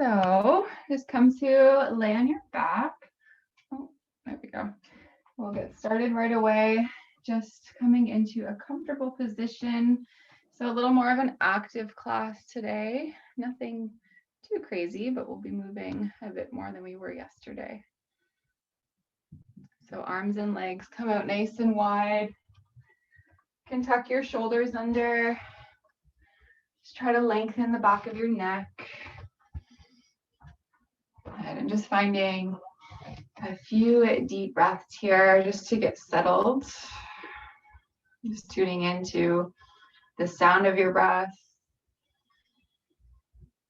So just come to lay on your back. Oh, there we go. We'll get started right away. Just coming into a comfortable position. So a little more of an active class today. Nothing too crazy, but we'll be moving a bit more than we were yesterday. So arms and legs come out nice and wide. You can tuck your shoulders under. Just try to lengthen the back of your neck. And just finding a few deep breaths here just to get settled. Just tuning into the sound of your breath.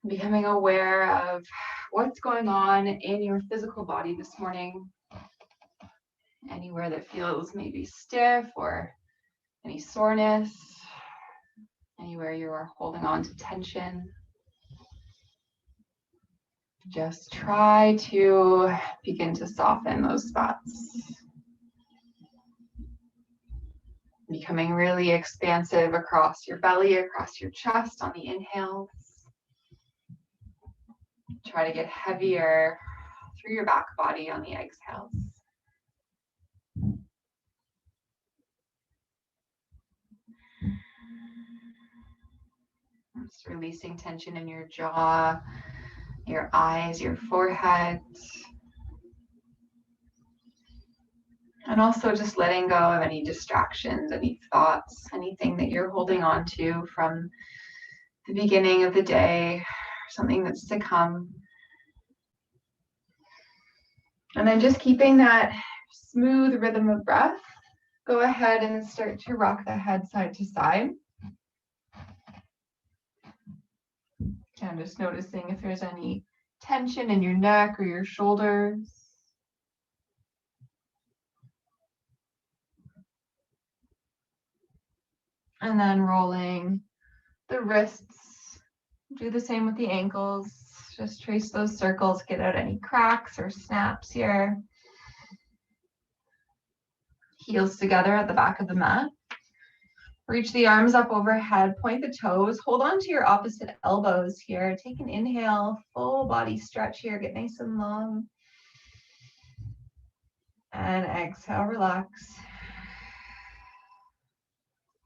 Becoming aware of what's going on in your physical body this morning. Anywhere that feels maybe stiff or any soreness. Anywhere you are holding on to tension. Just try to begin to soften those spots. Becoming really expansive across your belly, across your chest on the inhales. Try to get heavier through your back body on the exhales. Just releasing tension in your jaw, your eyes, your forehead. And also just letting go of any distractions, any thoughts, anything that you're holding on to from the beginning of the day, something that's to come. And then just keeping that smooth rhythm of breath, go ahead and start to rock the head side to side. And just noticing if there's any tension in your neck or your shoulders. And then rolling the wrists. Do the same with the ankles. Just trace those circles, get out any cracks or snaps here. Heels together at the back of the mat. Reach the arms up overhead, point the toes, hold on to your opposite elbows here. Take an inhale, full body stretch here, get nice and long. And exhale, relax.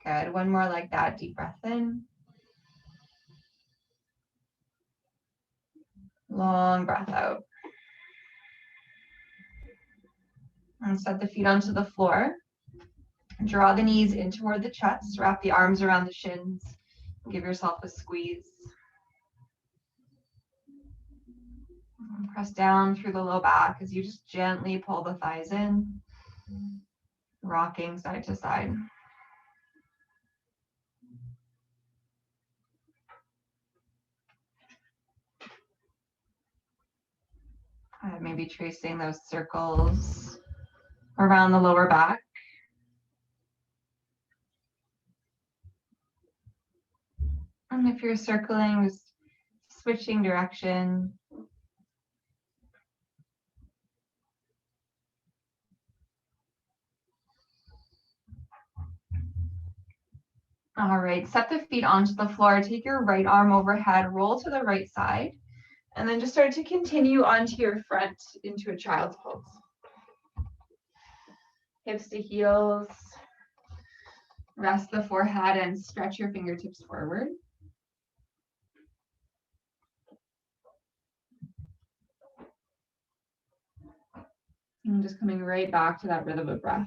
Good, one more like that, deep breath in. Long breath out. And set the feet onto the floor. Draw the knees in toward the chest, wrap the arms around the shins, and give yourself a squeeze. And press down through the low back as you just gently pull the thighs in, rocking side to side. Maybe tracing those circles around the lower back. And if you're circling, just switching direction. All right, set the feet onto the floor. Take your right arm overhead, roll to the right side, and then just start to continue onto your front into a child's pose. Hips to heels. Rest the forehead and stretch your fingertips forward. And just coming right back to that rhythm of breath.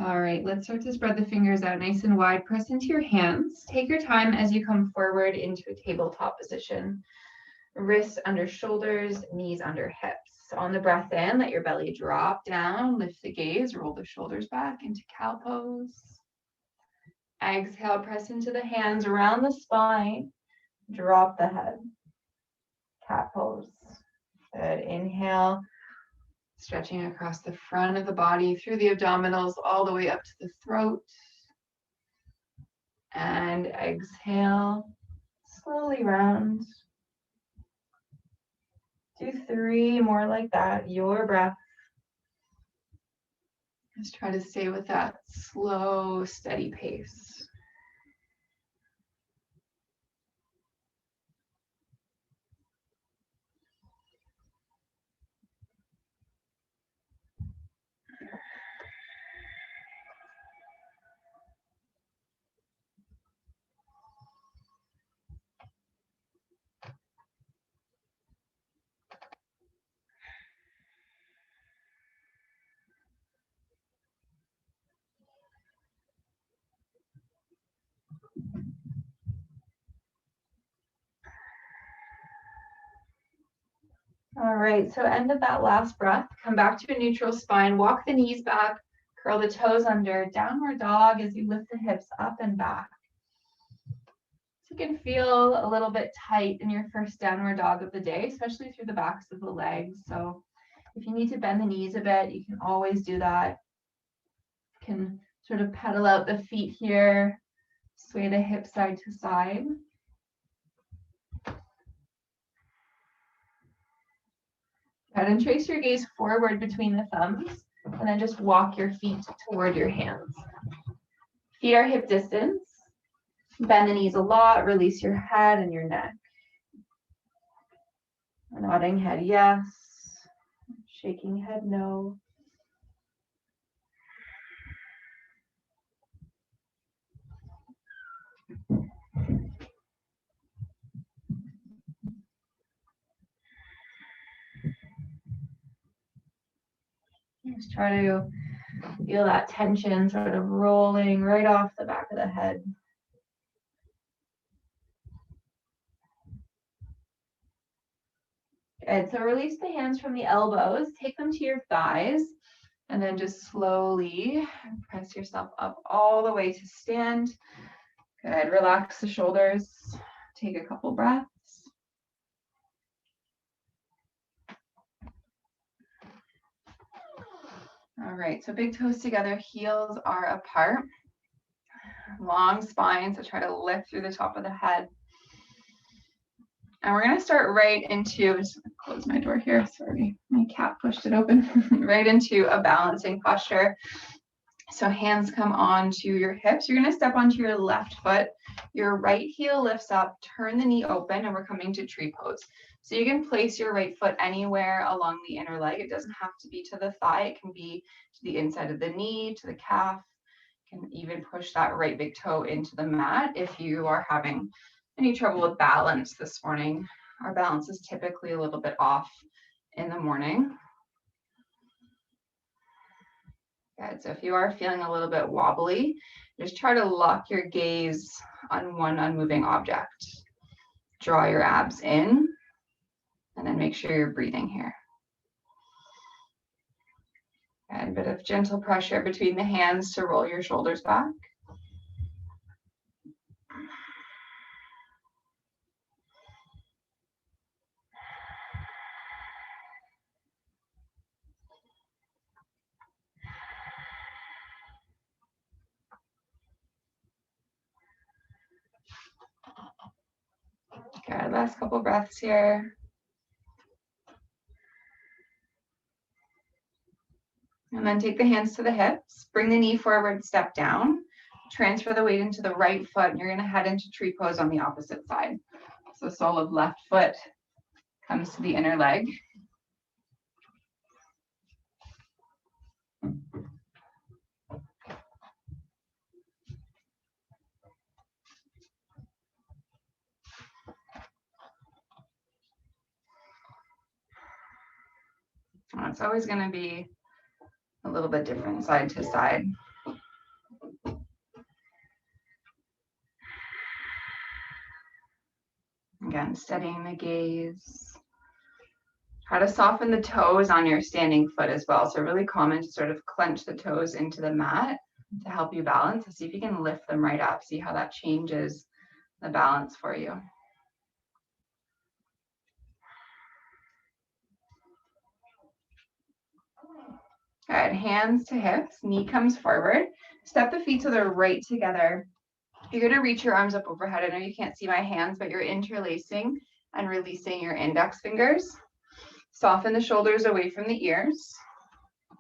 All right, let's start to spread the fingers out nice and wide. Press into your hands. Take your time as you come forward into a tabletop position. Wrists under shoulders, knees under hips. On the breath in, let your belly drop down, lift the gaze, roll the shoulders back into cow pose. Exhale, press into the hands around the spine, drop the head. Cat pose. Good, inhale. Stretching across the front of the body, through the abdominals, all the way up to the throat. And exhale, slowly round. Do 3 more like that, your breath. Just try to stay with that slow, steady pace. All right, so end of that last breath. Come back to a neutral spine, walk the knees back, curl the toes under, downward dog as you lift the hips up and back. So you can feel a little bit tight in your first downward dog of the day, especially through the backs of the legs. So if you need to bend the knees a bit, you can always do that. You can sort of pedal out the feet here, sway the hips side to side. Good, and trace your gaze forward between the thumbs, and then just walk your feet toward your hands. Feet are hip distance. Bend the knees a lot, release your head and your neck. Nodding head yes, shaking head no. Just try to feel that tension sort of rolling right off the back of the head. Good, so release the hands from the elbows, take them to your thighs, and then just slowly press yourself up all the way to stand. Good, relax the shoulders, take a couple breaths. All right, so big toes together, heels are apart. Long spine, so try to lift through the top of the head. And we're gonna start right into, just close my door here, sorry, my cat pushed it open, right into a balancing posture. So hands come onto your hips. You're gonna step onto your left foot. Your right heel lifts up, turn the knee open, and we're coming to tree pose. So you can place your right foot anywhere along the inner leg. It doesn't have to be to the thigh. It can be to the inside of the knee, to the calf. You can even push that right big toe into the mat if you are having any trouble with balance this morning. Our balance is typically a little bit off in the morning. Good, so if you are feeling a little bit wobbly, just try to lock your gaze on one unmoving object. Draw your abs in, and then make sure you're breathing here. And a bit of gentle pressure between the hands to roll your shoulders back. Good, last couple breaths here. And then take the hands to the hips, bring the knee forward, step down, transfer the weight into the right foot, and you're gonna head into tree pose on the opposite side. So sole of left foot comes to the inner leg. It's always gonna be a little bit different side to side. Again, steadying the gaze. Try to soften the toes on your standing foot as well. So really common to sort of clench the toes into the mat to help you balance. So see if you can lift them right up. See how that changes the balance for you. Good, hands to hips, knee comes forward. Step the feet so they're right together. You're gonna reach your arms up overhead. I know you can't see my hands, but you're interlacing and releasing your index fingers. Soften the shoulders away from the ears.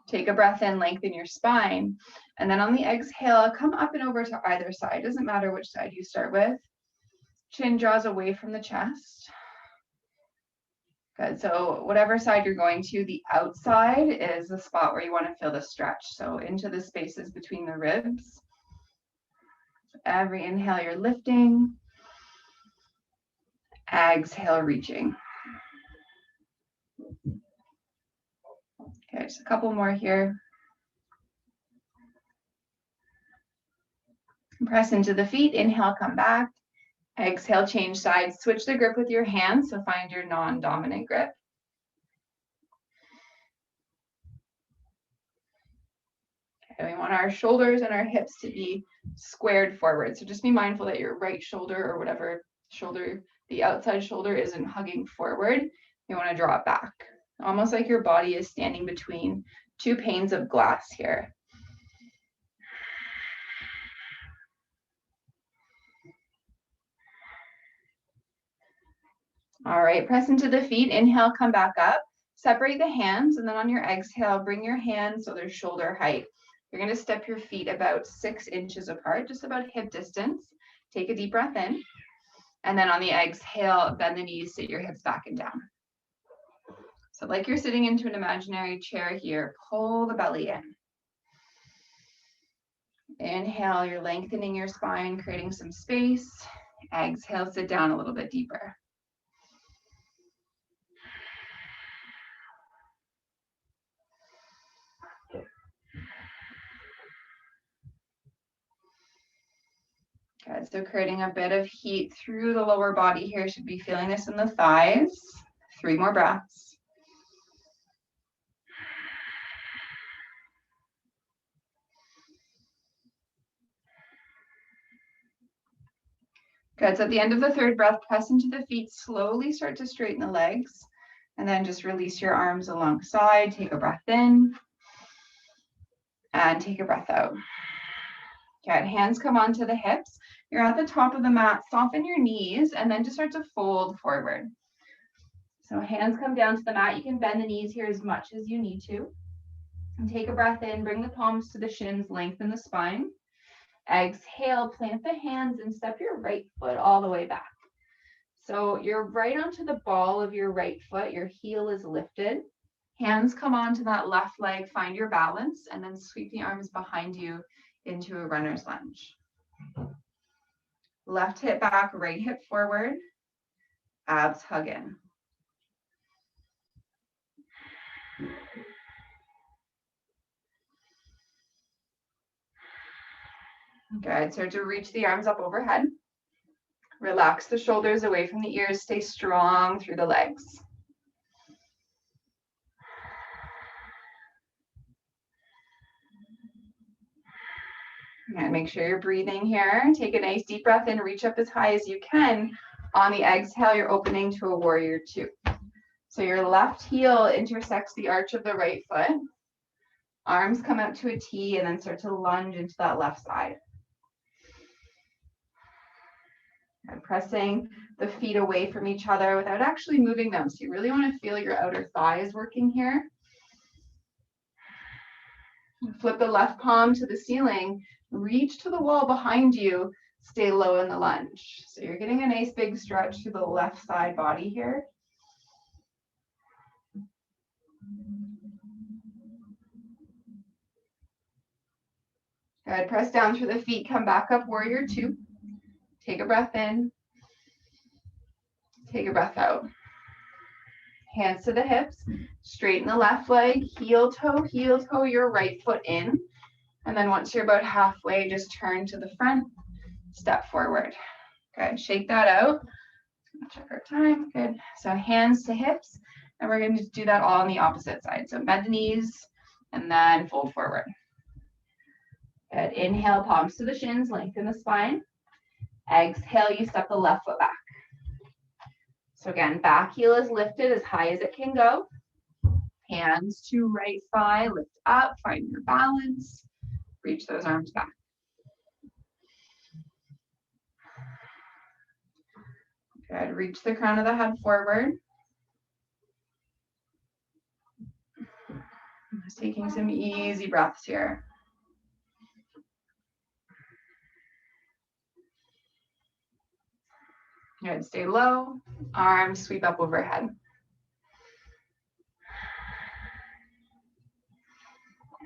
Take a breath in, lengthen your spine. And then on the exhale, come up and over to either side. Doesn't matter which side you start with. Chin draws away from the chest. Good, so whatever side you're going to, the outside is the spot where you want to feel the stretch. So into the spaces between the ribs. Every inhale, you're lifting. Exhale, reaching. Okay, just a couple more here. Press into the feet, inhale, come back. Exhale, change sides. Switch the grip with your hands, so find your non-dominant grip. Okay, we want our shoulders and our hips to be squared forward. So just be mindful that your right shoulder or whatever shoulder, the outside shoulder isn't hugging forward. You want to draw it back. Almost like your body is standing between two panes of glass here. All right, press into the feet, inhale, come back up. Separate the hands, and then on your exhale, bring your hands so they're shoulder height. You're gonna step your feet about 6 inches apart, just about hip distance. Take a deep breath in. And then on the exhale, bend the knees, sit your hips back and down. So like you're sitting into an imaginary chair here, pull the belly in. Inhale, you're lengthening your spine, creating some space. Exhale, sit down a little bit deeper. Good, so creating a bit of heat through the lower body here. Should be feeling this in the thighs. 3 more breaths. Good, so at the end of the 3rd breath, press into the feet, slowly start to straighten the legs, and then just release your arms alongside. Take a breath in, and take a breath out. Good, hands come onto the hips. You're at the top of the mat, soften your knees, and then just start to fold forward. So hands come down to the mat. You can bend the knees here as much as you need to. And take a breath in, bring the palms to the shins, lengthen the spine. Exhale, plant the hands and step your right foot all the way back. So you're right onto the ball of your right foot, your heel is lifted. Hands come onto that left leg, find your balance, and then sweep the arms behind you into a runner's lunge. Left hip back, right hip forward, abs hug in. Good, start to reach the arms up overhead. Relax the shoulders away from the ears, stay strong through the legs. And make sure you're breathing here. Take a nice deep breath in, reach up as high as you can. On the exhale, you're opening to a warrior 2. So your left heel intersects the arch of the right foot. Arms come out to a T and then start to lunge into that left side. And pressing the feet away from each other without actually moving them. So you really want to feel your outer thighs working here. Flip the left palm to the ceiling, reach to the wall behind you, stay low in the lunge. So you're getting a nice big stretch through the left side body here. Good, press down through the feet, come back up, warrior 2. Take a breath in, take a breath out. Hands to the hips, straighten the left leg, heel toe, your right foot in. And then once you're about halfway, just turn to the front, step forward. Good, shake that out. Check our time, good. So hands to hips, and we're going to do that all on the opposite side. So bend the knees, and then fold forward. Good, inhale, palms to the shins, lengthen the spine. Exhale, you step the left foot back. So again, back heel is lifted as high as it can go. hands to right thigh, lift up, find your balance, reach those arms back. Good, reach the crown of the head forward. Just taking some easy breaths here. Good, stay low, arms sweep up overhead.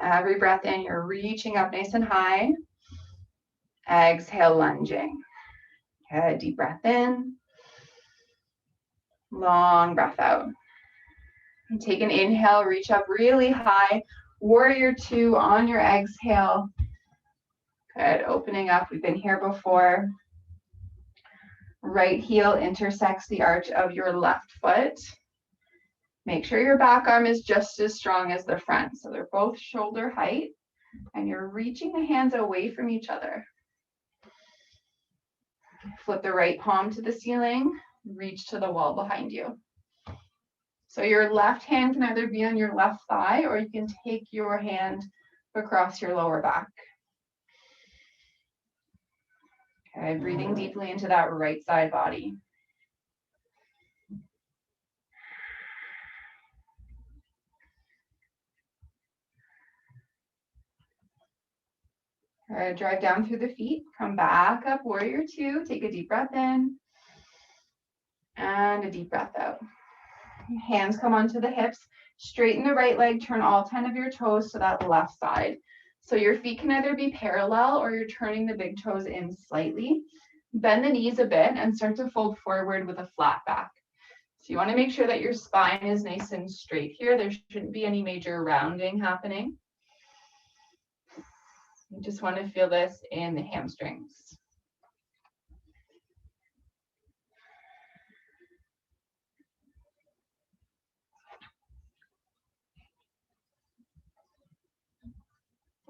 Every breath in, you're reaching up nice and high. Exhale, lunging. Good, deep breath in. Long breath out. And take an inhale, reach up really high. Warrior two on your exhale. Good, opening up. We've been here before. Right heel intersects the arch of your left foot. Make sure your back arm is just as strong as the front. So they're both shoulder height. And you're reaching the hands away from each other. Flip the right palm to the ceiling. Reach to the wall behind you. So your left hand can either be on your left thigh or you can take your hand across your lower back. Okay, breathing deeply into that right side body. All right, drive down through the feet, come back up, warrior two, take a deep breath in, and a deep breath out. Hands come onto the hips, straighten the right leg, turn all 10 of your toes to that left side. So your feet can either be parallel or you're turning the big toes in slightly. Bend the knees a bit and start to fold forward with a flat back. So you want to make sure that your spine is nice and straight here. There shouldn't be any major rounding happening. You just want to feel this in the hamstrings.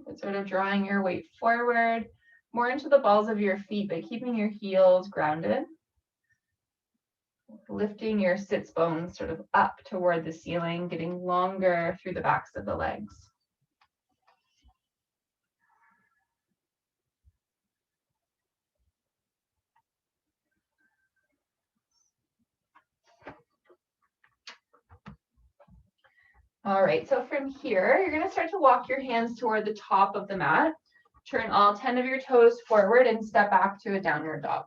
But sort of drawing your weight forward, more into the balls of your feet, but keeping your heels grounded. Lifting your sits bones sort of up toward the ceiling, getting longer through the backs of the legs. All right, so from here, you're going to start to walk your hands toward the top of the mat. Turn all 10 of your toes forward and step back to a downward dog.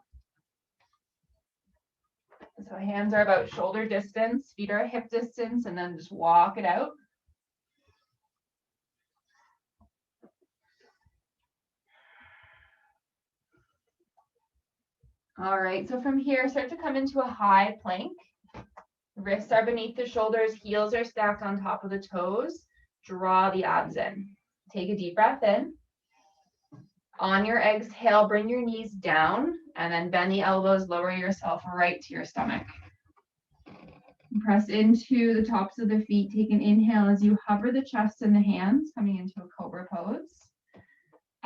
So hands are about shoulder distance, feet are hip distance, and then just walk it out. All right, so from here, start to come into a high plank. Wrists are beneath the shoulders, heels are stacked on top of the toes. Draw the abs in. Take a deep breath in. On your exhale, bring your knees down and then bend the elbows, lower yourself right to your stomach. Press into the tops of the feet. Take an inhale as you hover the chest and the hands, coming into a cobra pose.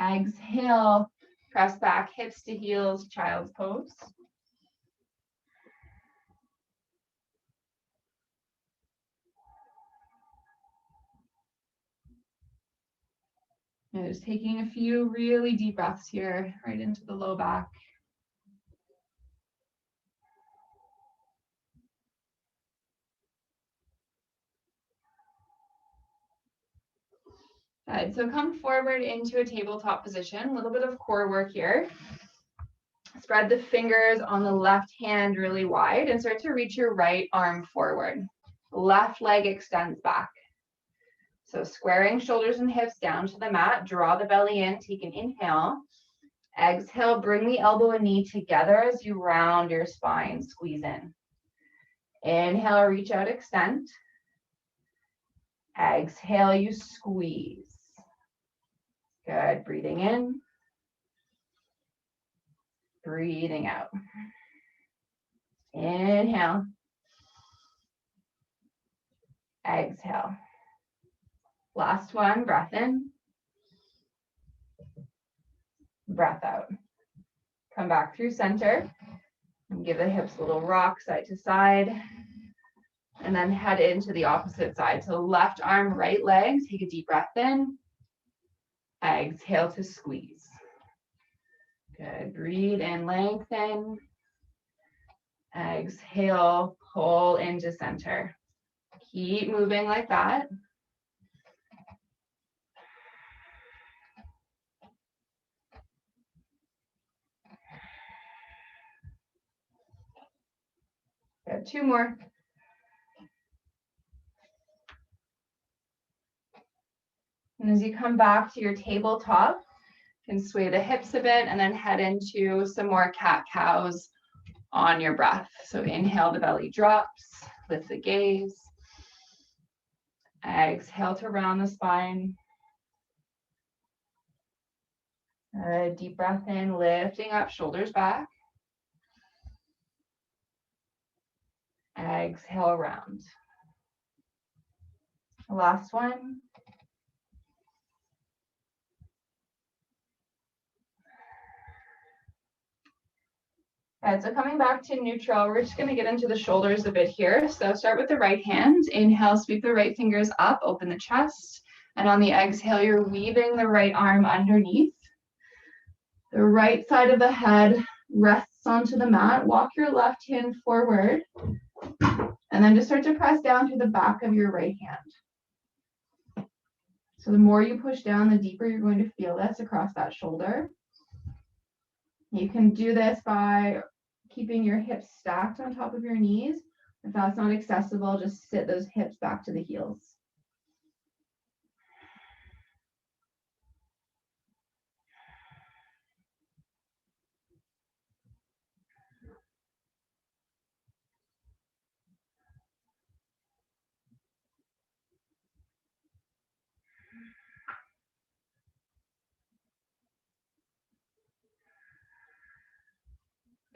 Exhale, press back, hips to heels, child's pose. And just taking a few really deep breaths here, right into the low back. Good. So come forward into a tabletop position, a little bit of core work here. Spread the fingers on the left hand really wide and start to reach your right arm forward. Left leg extends back. So squaring shoulders and hips down to the mat, draw the belly in, take an inhale. Exhale, bring the elbow and knee together as you round your spine, squeeze in. Inhale, reach out, extend. Exhale, you squeeze. Good, breathing in. Breathing out. Inhale. Exhale. Last one, breath in. Breath out. Come back through center. And give the hips a little rock side to side. And then head into the opposite side. So left arm, right leg. Take a deep breath in. Exhale to squeeze. Good. Breathe in, lengthen. Exhale, pull into center. Keep moving like that. Good. 2 more. And as you come back to your tabletop, you can sway the hips a bit and then head into some more cat-cows on your breath. So inhale, the belly drops, lift the gaze. Exhale to round the spine. A deep breath in, lifting up, shoulders back. Exhale, round. Last one. Good, so coming back to neutral, we're just going to get into the shoulders a bit here. So start with the right hand. Inhale, sweep the right fingers up, open the chest. And on the exhale, you're weaving the right arm underneath. The right side of the head rests onto the mat. Walk your left hand forward. And then just start to press down through the back of your right hand. So the more you push down, the deeper you're going to feel this across that shoulder. You can do this by keeping your hips stacked on top of your knees. If that's not accessible, just sit those hips back to the heels.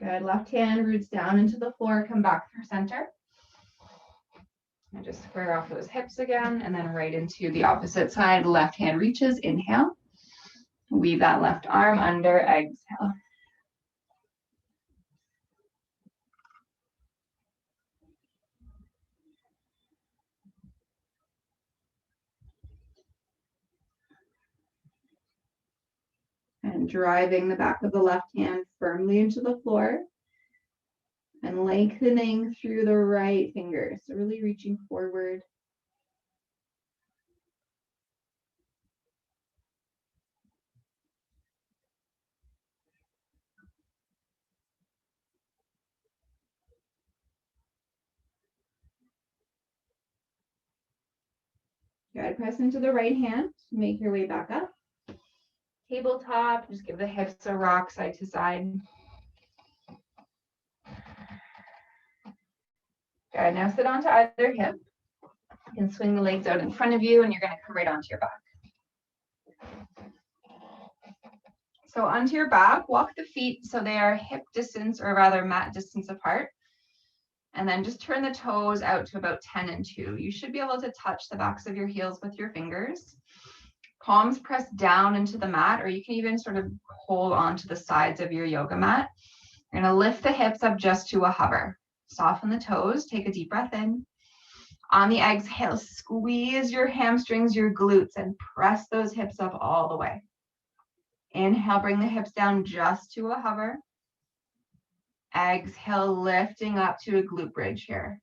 Good, left hand roots down into the floor, come back through center. And just square off those hips again, and then right into the opposite side. Left hand reaches, inhale. Weave that left arm under, exhale. And driving the back of the left hand firmly into the floor. And lengthening through the right fingers. So really reaching forward. Good, press into the right hand. Make your way back up. Tabletop, just give the hips a rock side to side. Good, now sit onto either hip. You can swing the legs out in front of you and you're going to come right onto your back. So onto your back, walk the feet so they are hip distance, or rather mat distance apart. And then just turn the toes out to about 10 and 2. You should be able to touch the backs of your heels with your fingers. Palms press down into the mat, or you can even sort of hold onto the sides of your yoga mat. You're going to lift the hips up just to a hover. Soften the toes, take a deep breath in. On the exhale, squeeze your hamstrings, your glutes, and press those hips up all the way. Inhale, bring the hips down just to a hover. Exhale, lifting up to a glute bridge here.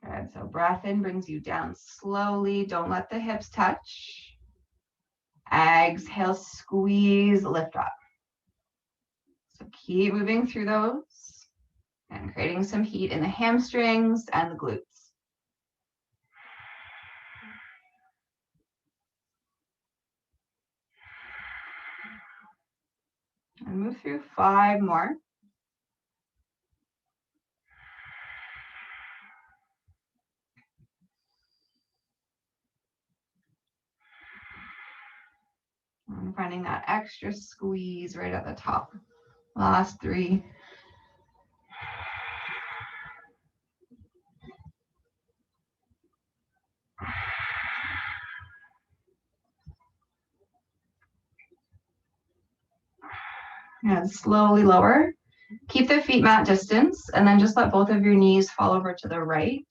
Good, so breath in brings you down slowly. Don't let the hips touch. Exhale, squeeze, lift up. So keep moving through those and creating some heat in the hamstrings and the glutes. And move through 5 more. And finding that extra squeeze right at the top. Last 3. And slowly lower. Keep the feet mat distance, and then just let both of your knees fall over to the right.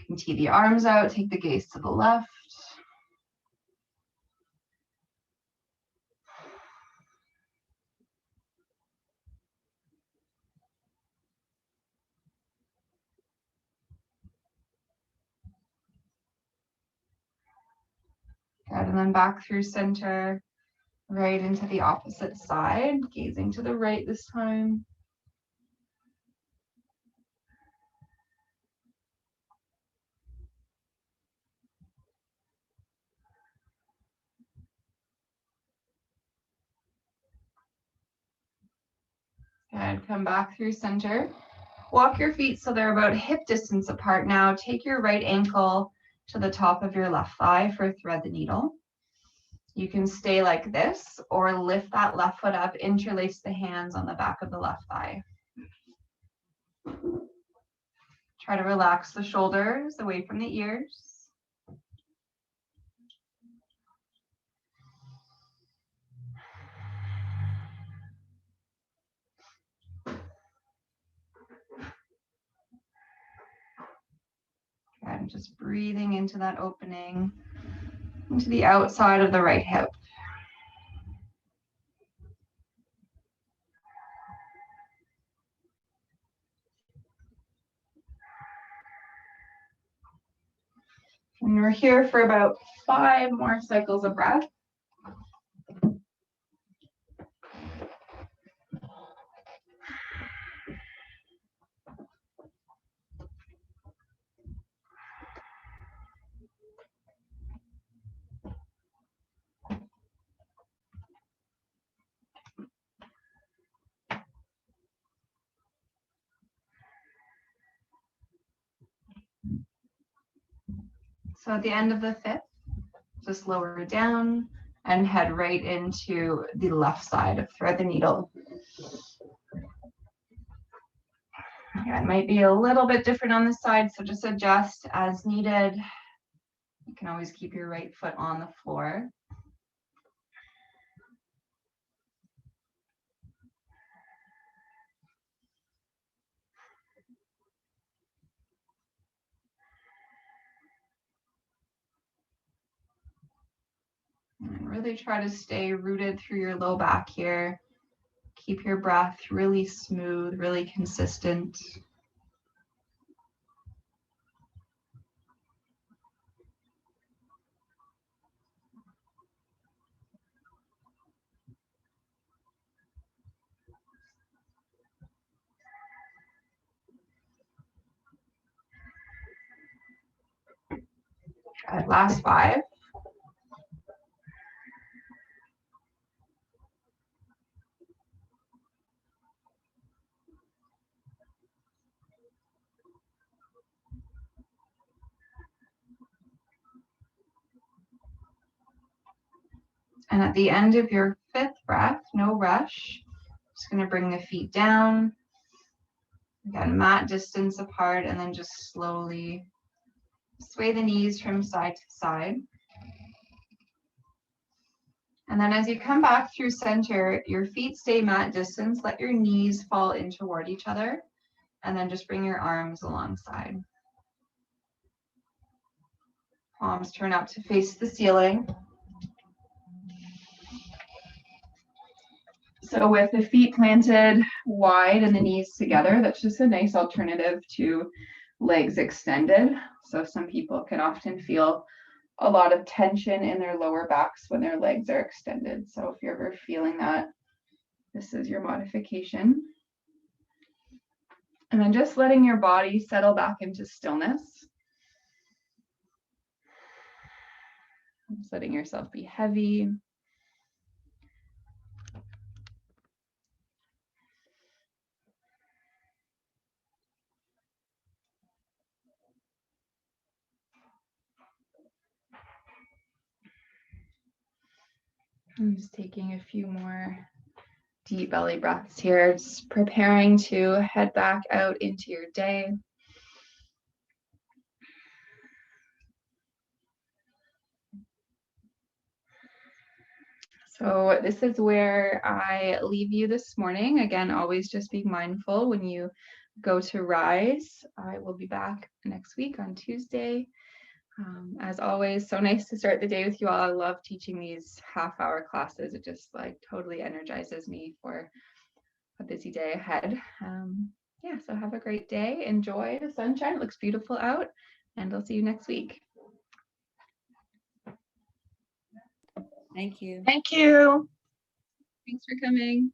You can tee the arms out, take the gaze to the left. Good, and then back through center, right into the opposite side, gazing to the right this time. Good, come back through center. Walk your feet so they're about hip distance apart now. Take your right ankle to the top of your left thigh for thread the needle. You can stay like this or lift that left foot up, interlace the hands on the back of the left thigh. Try to relax the shoulders away from the ears. And just breathing into that opening, into the outside of the right hip. And we're here for about 5 more cycles of breath. So at the end of the 5th, just lower it down and head right into the left side of thread the needle. Yeah, it might be a little bit different on this side, so just adjust as needed. You can always keep your right foot on the floor. And really try to stay rooted through your low back here. Keep your breath really smooth, really consistent. Good. Last 5. And at the end of your 5th breath, no rush, just going to bring the feet down. Again, mat distance apart, and then just slowly sway the knees from side to side. And then as you come back through center, your feet stay mat distance. Let your knees fall in toward each other, and then just bring your arms alongside. Palms turn up to face the ceiling. So with the feet planted wide and the knees together, that's just a nice alternative to legs extended. So some people can often feel a lot of tension in their lower backs when their legs are extended. So if you're ever feeling that, this is your modification. And then just letting your body settle back into stillness. Just letting yourself be heavy. I'm just taking a few more deep belly breaths here, just preparing to head back out into your day. So this is where I leave you this morning. Again, always just be mindful when you go to rise. I will be back next week on Tuesday. As always, so nice to start the day with you all. I love teaching these half-hour classes. It just like totally energizes me for a busy day ahead. Yeah, so have a great day. Enjoy the sunshine. It looks beautiful out, and I'll see you next week. Thank you. Thank you. Thanks for coming.